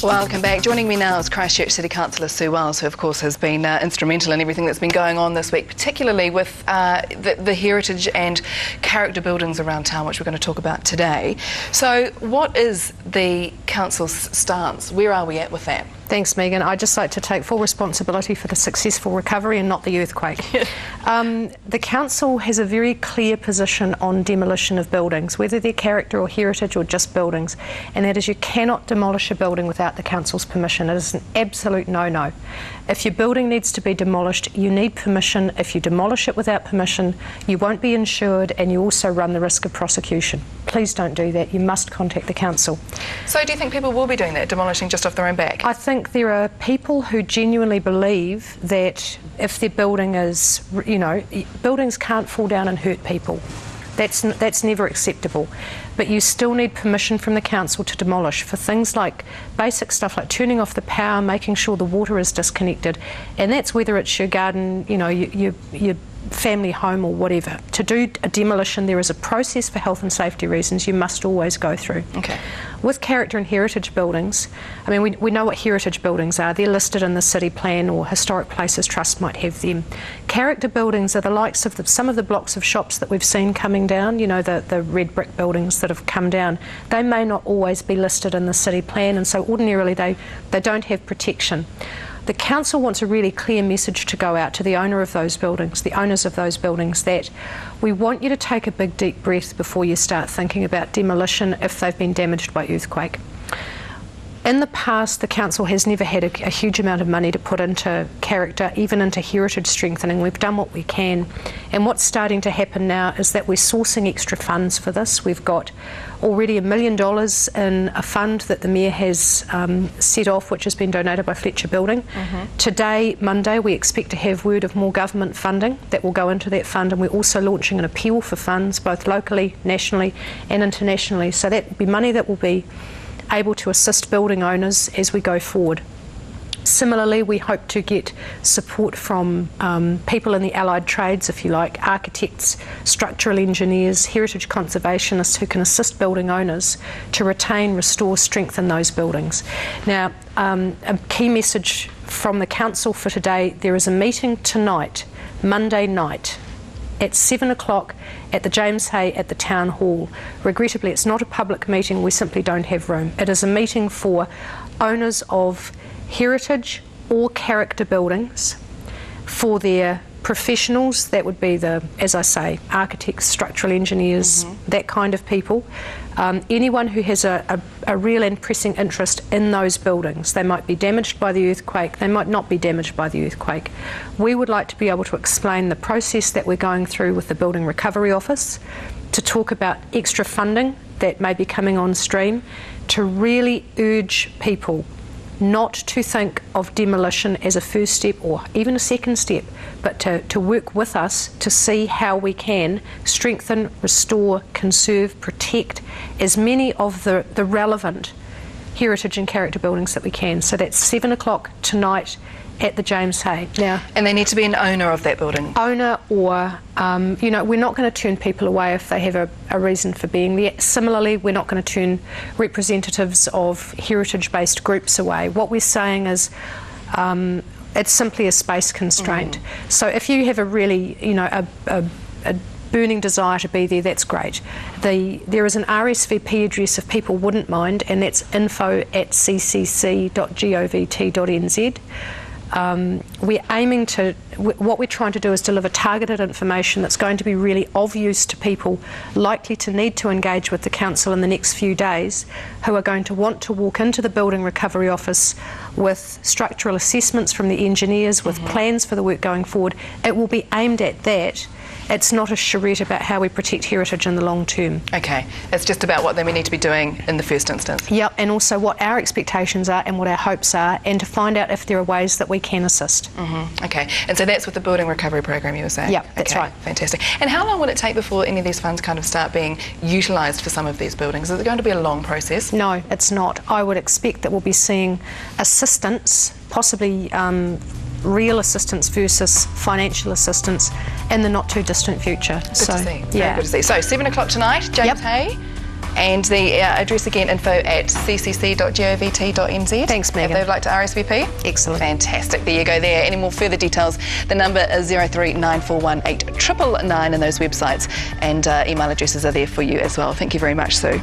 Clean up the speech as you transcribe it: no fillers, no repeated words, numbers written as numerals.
Welcome back. Joining me now is Christchurch City Councillor Sue Wells, who of course has been instrumental in everything that's been going on this week, particularly with the heritage and character buildings around town, which we're going to talk about today. So what is the council's stance? Where are we at with that? Thanks, Megan. I'd just like to take full responsibility for the successful recovery and not the earthquake. The council has a very clear position on demolition of buildings, whether they're character or heritage or just buildings, and that is you cannot demolish a building without the council's permission. It is an absolute no-no. If your building needs to be demolished, you need permission. If you demolish it without permission, you won't be insured and you also run the risk of prosecution. Please don't do that. You must contact the council. So do you think people will be doing that, demolishing just off their own back? I think there are people who genuinely believe that if their building is, you know, buildings can't fall down and hurt people. That's never acceptable. But you still need permission from the council to demolish for things like basic stuff like turning off the power, making sure the water is disconnected, and that's whether it's your garden, you know, your family home or whatever. To do a demolition, there is a process for health and safety reasons you must always go through. Okay. With character and heritage buildings, I mean, we know what heritage buildings are. They're listed in the city plan, or Historic Places Trust might have them. Character buildings are the likes of some of the blocks of shops that we've seen coming down, you know, the red brick buildings that have come down. They may not always be listed in the city plan, and so ordinarily they don't have protection. The council wants a really clear message to go out to the owner of those buildings, the owners of those buildings, that we want you to take a big deep breath before you start thinking about demolition if they've been damaged by earthquake. In the past, the council has never had a huge amount of money to put into character, even into heritage strengthening. We've done what we can, and what's starting to happen now is that we're sourcing extra funds for this. We've got already $1 million in a fund that the Mayor has set off, which has been donated by Fletcher Building. Today, Monday, we expect to have word of more government funding that will go into that fund, and we're also launching an appeal for funds, both locally, nationally and internationally. So that will be money that will be able to assist building owners as we go forward. Similarly, we hope to get support from people in the allied trades, if you like, architects, structural engineers, heritage conservationists who can assist building owners to retain, restore, strengthen those buildings. Now, a key message from the council for today: there is a meeting tonight, Monday night, at 7 o'clock at the James Hay at the Town Hall. Regrettably, it's not a public meeting, we simply don't have room. It is a meeting for owners of heritage or character buildings, for their professionals, that would be the, as I say, architects, structural engineers, that kind of people. Anyone who has a real and pressing interest in those buildings. They might be damaged by the earthquake, they might not be damaged by the earthquake. We would like to be able to explain the process that we're going through with the Building Recovery Office, to talk about extra funding that may be coming on stream, to really urge people not to think of demolition as a first step or even a second step, but to work with us to see how we can strengthen, restore, conserve, protect as many of the relevant heritage and character buildings that we can. So that's 7 o'clock tonight at the James Hay. Now, and they need to be an owner of that building? Owner, or, you know, we're not going to turn people away if they have a reason for being there. Similarly, we're not going to turn representatives of heritage-based groups away. What we're saying is it's simply a space constraint. So if you have a really, you know, a burning desire to be there, that's great. There is an RSVP address if people wouldn't mind, and that's info@ccc.govt.nz. We're aiming to, what we're trying to do is deliver targeted information that's going to be really of use to people likely to need to engage with the council in the next few days, who are going to want to walk into the Building Recovery Office with structural assessments from the engineers, with plans for the work going forward. It will be aimed at that. It's not a charrette about how we protect heritage in the long term. Okay, it's just about what then we need to be doing in the first instance. Yep, and also what our expectations are and what our hopes are, and to find out if there are ways that we can assist. Okay, and so that's with the Building Recovery Program, you were saying? Yep, that's right. Fantastic. And how long will it take before any of these funds kind of start being utilised for some of these buildings? Is it going to be a long process? No, it's not. I would expect that we'll be seeing assistance, possibly real assistance versus financial assistance, in the not too distant future. Good to see. Very good to see. So 7 o'clock tonight, James Hay. And the address again, info@ccc.govt.nz. Thanks, Megan. If they'd like to RSVP. Excellent. Fantastic. There you go there. Any more further details, the number is 039418 999 and those websites and email addresses are there for you as well. Thank you very much, Sue.